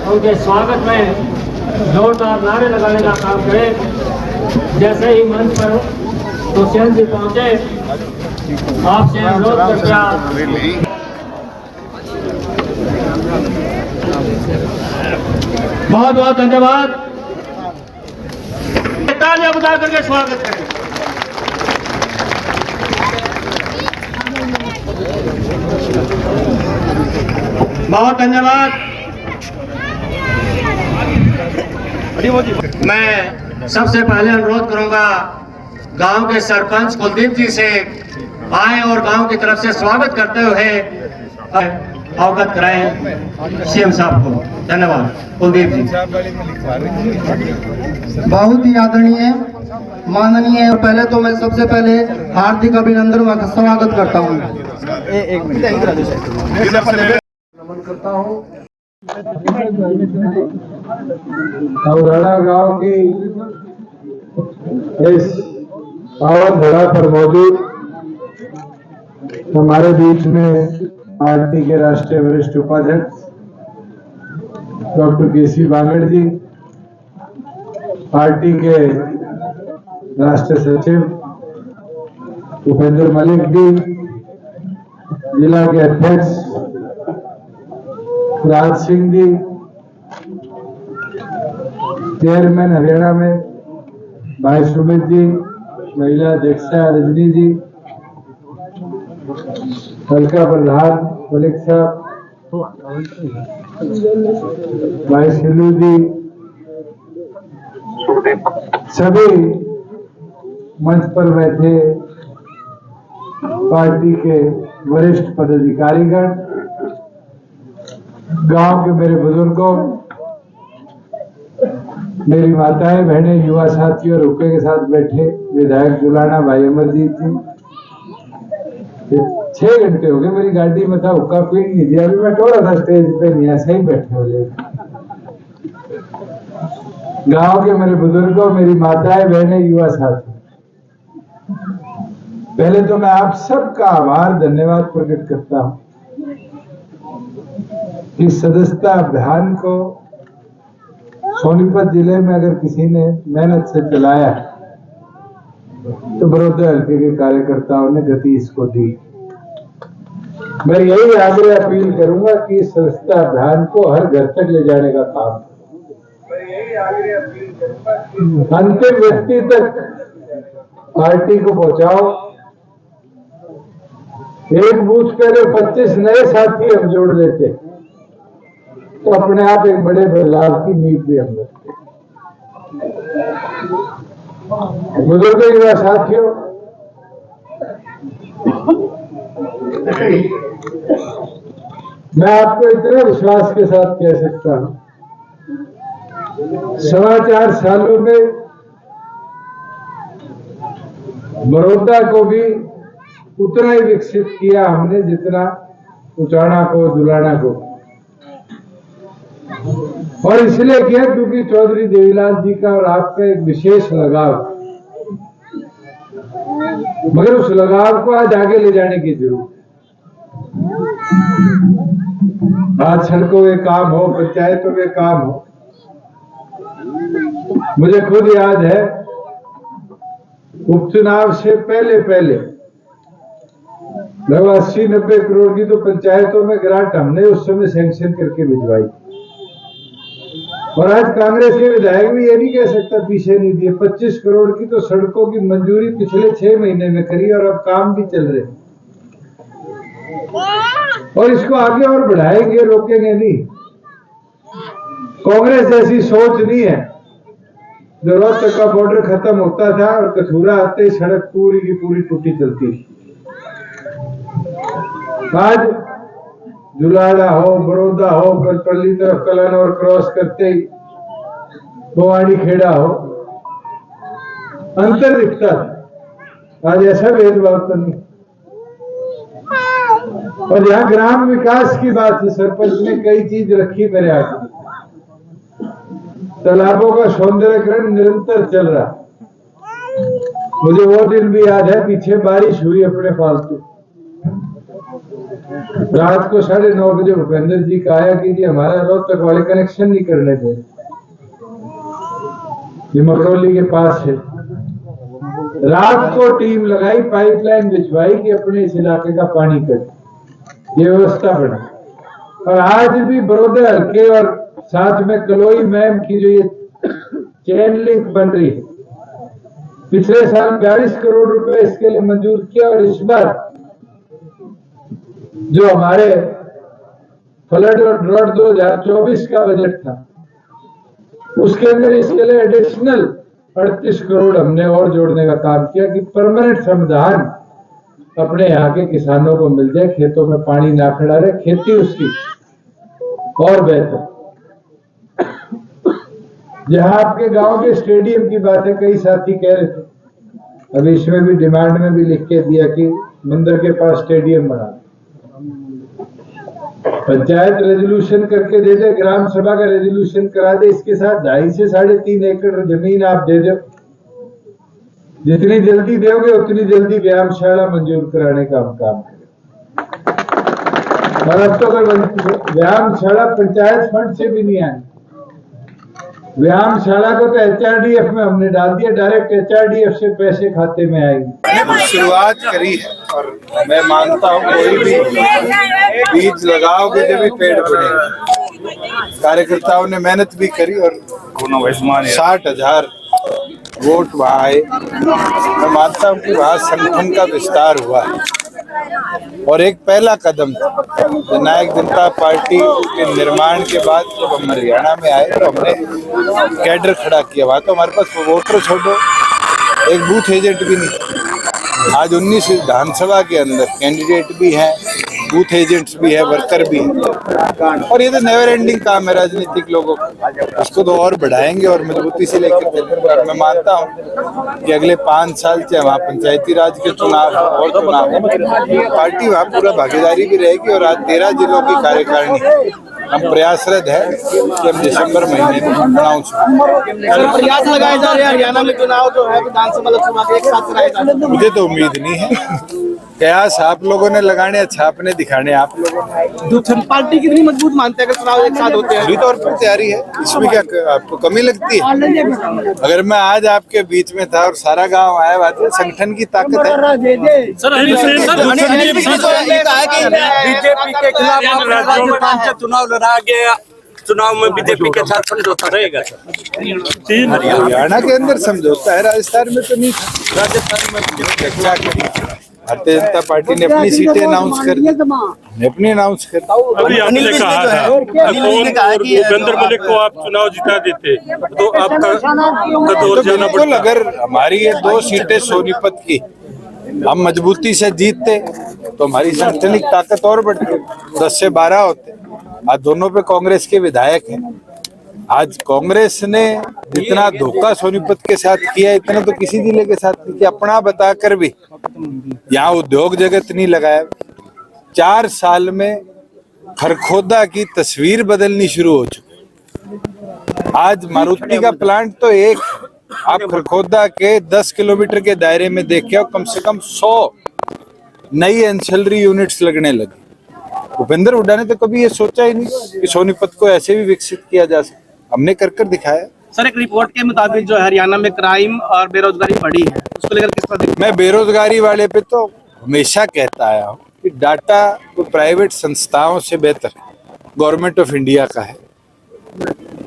उनके स्वागत में जोरदार नारे लगाने का काम करें। जैसे ही मंच पर हुसैन जी पहुंचे, आपसे अनुरोध करते बहुत बहुत धन्यवाद। तालियां बजा करके स्वागत करें। बहुत धन्यवाद। मैं सबसे पहले अनुरोध करूंगा गांव के सरपंच कुलदीप जी से आए और गांव की तरफ से स्वागत करते हुए अवगत कराएं सीएम साहब को। धन्यवाद कुलदीप जी। बहुत ही आदरणीय माननीय, पहले तो मैं सबसे पहले हार्दिक अभिनंदन व स्वागत करता हूँ। नमन करता हूँ। अवराड़ा गांव की इस पावन धरा पर मौजूद हमारे बीच में पार्टी के राष्ट्रीय वरिष्ठ उपाध्यक्ष डॉक्टर केसी बांगड़ जी, पार्टी के राष्ट्रीय सचिव उपेंद्र मलिक जी, जिला के अध्यक्ष राज सिंह जी, चेयरमैन हरियाणा में भाई सुमित जी, महिला अध्यक्षा रजनी जी, हल्का प्रधान मलिक साहब, भाई सिलू जी, सभी मंच पर बैठे पार्टी के वरिष्ठ पदाधिकारीगण, गांव के मेरे बुजुर्गों, मेरी माताएं बहनें, युवा साथी और हुक्के के साथ बैठे विधायक जुलाना भाई अमरजीत जी। 6 घंटे हो गए मेरी गाड़ी में था, हुक्का पी नहीं दिया। अभी मैं टोरा था स्टेज पे, नहीं ऐसे ही बैठे बोले। गांव के मेरे बुजुर्गों, मेरी माताएं बहनें, युवा साथी, पहले तो मैं आप सबका आभार धन्यवाद प्रकट करता हूं कि सदस्यता अभियान को सोनीपत जिले में अगर किसी ने मेहनत से चलाया तो बड़ौदा हल्के के कार्यकर्ताओं ने गति इसको दी। मैं यही आग्रह अपील करूंगा कि इस सदस्यता अभियान को हर घर तक ले जाने का काम, अंतिम व्यक्ति तक पार्टी को पहुंचाओ। एक बूथ पे अगर 25 नए साथी हम जोड़ लेते तो अपने आप एक बड़े बदलाव की नींव भी हम रखते। बुजुर्ग युवा साथियों, मैं आपको इतने विश्वास के साथ कह सकता हूं, 4.25 सालों में बड़ौदा को भी उतना ही विकसित किया हमने जितना उचाना को, दुलाना को। और इसलिए किया क्योंकि चौधरी देवीलाल जी का और आपका एक विशेष लगाव, मगर उस लगाव को आज आगे ले जाने की जरूरत है। आज सड़कों के काम हो, पंचायतों के काम हो, मुझे खुद याद है उपचुनाव से पहले लगभग 80-90 करोड़ की तो पंचायतों में ग्रांट हमने उस समय सैंक्शन करके भिजवाई। और आज कांग्रेस के विधायक भी ये नहीं कह सकता पीछे नहीं दिए। 25 करोड़ की तो सड़कों की मंजूरी पिछले 6 महीने में करी और अब काम भी चल रहे, और इसको आगे और बढ़ाएंगे, रोकेंगे नहीं। कांग्रेस जैसी सोच नहीं है। जो रोहतक का बॉर्डर खत्म होता था और कथूरा आते ही सड़क पूरी की पूरी टूटी चलती। आज जुलाड़ा हो, बड़ौदा हो, गलपल्ली तरफ कलानौर क्रॉस करते ही भवानी खेड़ा हो, अंतर दिखता था। आज ऐसा भेदभाव तो नहीं। और यहाँ ग्राम विकास की बात है, सरपंच ने कई चीज रखी मेरे आगे। तालाबों का सौंदर्यकरण निरंतर चल रहा। मुझे वो दिन भी याद है, पीछे बारिश हुई अपने फालतू, रात को 9:30 बजे भूपेंद्र जी का आया कि जी हमारा रोहतक वाले कनेक्शन नहीं करने दे, ये मकरौली के पास है। रात को टीम लगाई, पाइपलाइन बिछवाई कि अपने इस इलाके का पानी कर, ये व्यवस्था बना। और आज भी बड़ौदा हल्के और साथ में कलोई मैम की जो ये चेन लिंक बन रही है, पिछले साल 42 करोड़ रुपए इसके लिए मंजूर किया और इस बार जो हमारे फ्लड और ड्रॉट 2024 का बजट था उसके अंदर इसके लिए एडिशनल 38 करोड़ हमने और जोड़ने का काम किया कि परमानेंट समाधान अपने यहाँ के किसानों को मिल जाए, खेतों में पानी ना खड़ा रहे, खेती उसकी और बेहतर। जहां आपके गांव के स्टेडियम की बातें कई साथी कह रहे थे, अभी इसमें भी डिमांड में भी लिख के दिया कि मंदिर के पास स्टेडियम बना, पंचायत रेजोल्यूशन करके दे दे, ग्राम सभा का रेजोल्यूशन करा दे, इसके साथ 2.5 से 3.5 एकड़ जमीन आप दे दो, जितनी जल्दी दोगे उतनी जल्दी व्यायामशाला मंजूर कराने का हम काम करें। और अब तो अगर व्यायामशाला पंचायत फंड से भी नहीं आए, व्यायामशाला को तो HRDF में हमने डाल दिया, डायरेक्ट HRDF से पैसे खाते में आएंगे। शुरुआत करी है और मैं मानता हूँ कोई भी बीज लगाओगे जब भी पेड़ बढ़ेगा। कार्यकर्ताओं ने मेहनत भी करी और 60,000 वोट वहाँ आए। मैं मानता हूँ कि वहाँ संगठन का विस्तार हुआ है और एक पहला कदम था जननायक जनता पार्टी के निर्माण के बाद जब हम हरियाणा में आए तो हमने कैडर खड़ा किया। वहाँ तो हमारे पास वोटर छोड़ो एक बूथ एजेंट भी नहीं। आज 19 विधानसभा के अंदर कैंडिडेट भी हैं, बूथ एजेंट्स भी है, वर्कर भी है और ये तो नेवर एंडिंग काम है राजनीतिक लोगों का। उसको तो और बढ़ाएंगे और मजबूती से लेकर चलेंगे। और मैं मानता हूँ कि अगले 5 साल से वहाँ पंचायती राज के चुनाव और चुनाव पार्टी वहाँ पूरा भागीदारी भी रहेगी। और आज 13 जिलों की कार्यकारिणी हम प्रयासरत है कि हम दिसंबर महीने में अनाउंस प्रयास लगाए जा रहे हैं हरियाणा में चुनाव जो है विधानसभा लोकसभा के एक साथ कराए जा रहे हैं। मुझे तो उम्मीद नहीं है, प्रयास आप लोगों ने लगाने, छापने दिखाने आप लोगों ने। पार्टी कितनी मजबूत मानते हैं अगर चुनाव एक साथ होते हैं? पूरी तौर पर तैयारी है, इसमें क्या आपको कमी लगती है? अगर मैं आज आपके बीच में था और सारा गांव आया, बात है संगठन की ताकत है। बीजेपी के खिलाफ चुनाव लड़ा गया, चुनाव में बीजेपी के साथ समझौता रहेगा। हरियाणा के अंदर समझौता है, राजस्थान में तो नहीं था। राजस्थान में चर्चा करी, भारतीय जनता पार्टी ने अपनी सीटें अनाउंस कर दी, अपनी अनाउंस कर दी। अभी आपने कहा था भूपेंद्र मलिक को आप चुनाव जिता देते तो आपका दौर जाना बिल्कुल। अगर हमारी ये 2 सीटें सोनीपत की हम मजबूती से जीतते तो हमारी सांगठनिक ताकत और बढ़ती, 10 से 12 होते। आज दोनों पे कांग्रेस के विधायक हैं। आज कांग्रेस ने जितना धोखा सोनीपत के साथ किया इतना तो किसी जिले के साथ नहीं किया। अपना बताकर भी यहाँ उद्योग जगत नहीं लगाया। 4 साल में खरखोदा की तस्वीर बदलनी शुरू हो चुकी। आज मारुति का प्लांट तो एक आप खरखोदा के 10 किलोमीटर के दायरे में देख के आओ, कम से कम 100 नई एंसिलरी यूनिट्स लगने लगी। भूपेंद्र हुड्डा ने तो कभी ये सोचा ही नहीं कि सोनीपत को ऐसे भी विकसित किया जा सकता। हमने कर दिखाया। सर एक रिपोर्ट के मुताबिक जो हरियाणा में क्राइम और बेरोजगारी बढ़ी है, उसको लेकर किस तरह? मैं बेरोजगारी वाले पे तो हमेशा कहता आया हूँ कि डाटा तो प्राइवेट संस्थाओं से बेहतर गवर्नमेंट ऑफ इंडिया का है।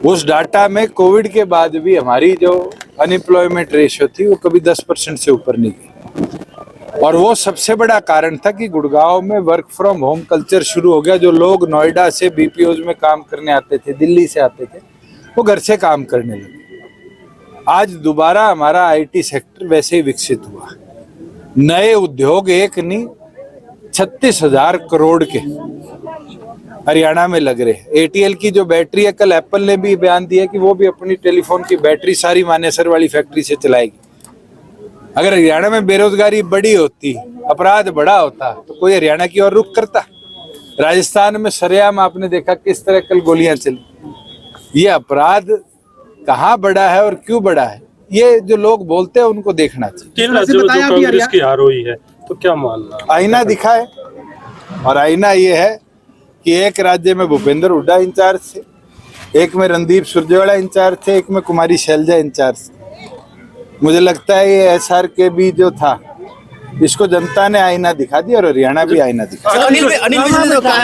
उस डाटा में कोविड के बाद भी हमारी जो अनएम्प्लॉयमेंट रेशियो थी वो कभी 10% से ऊपर नहीं गई। और वो सबसे बड़ा कारण था कि गुड़गांव में वर्क फ्रॉम होम कल्चर शुरू हो गया। जो लोग नोएडा से BPOs में काम करने आते थे, दिल्ली से आते थे, वो घर से काम करने लगे। आज दोबारा हमारा IT सेक्टर वैसे ही विकसित हुआ। नए उद्योग एक नहीं 36,000 करोड़ के हरियाणा में लग रहे हैं। ATL की जो बैटरी है, कल एप्पल ने भी बयान दिया कि वो भी अपनी टेलीफोन की बैटरी सारी मानेसर वाली फैक्ट्री से चलाएगी। अगर हरियाणा में बेरोजगारी बड़ी होती, अपराध बड़ा होता तो कोई हरियाणा की ओर रुख करता। राजस्थान में सरेआम आपने देखा किस तरह कल गोलियां चली। ये अपराध कहाँ बढ़ा है और क्यों बढ़ा है, ये जो लोग बोलते हैं उनको देखना चाहिए। 3 राज्यों में जो कांग्रेस की हार हुई है तो क्या मानना? आईना दिखाए, और आईना ये है कि एक राज्य में भूपेंद्र हुड्डा इंचार्ज थे, एक में रणदीप सुरजेवाला इंचार्ज थे, एक में कुमारी शैलजा इंचार्ज थे। मुझे लगता है ये SRK भी जो था, इसको जनता ने आईना दिखा दिया और हरियाणा भी आईना दिखा दिया। अनिल ने जो कहा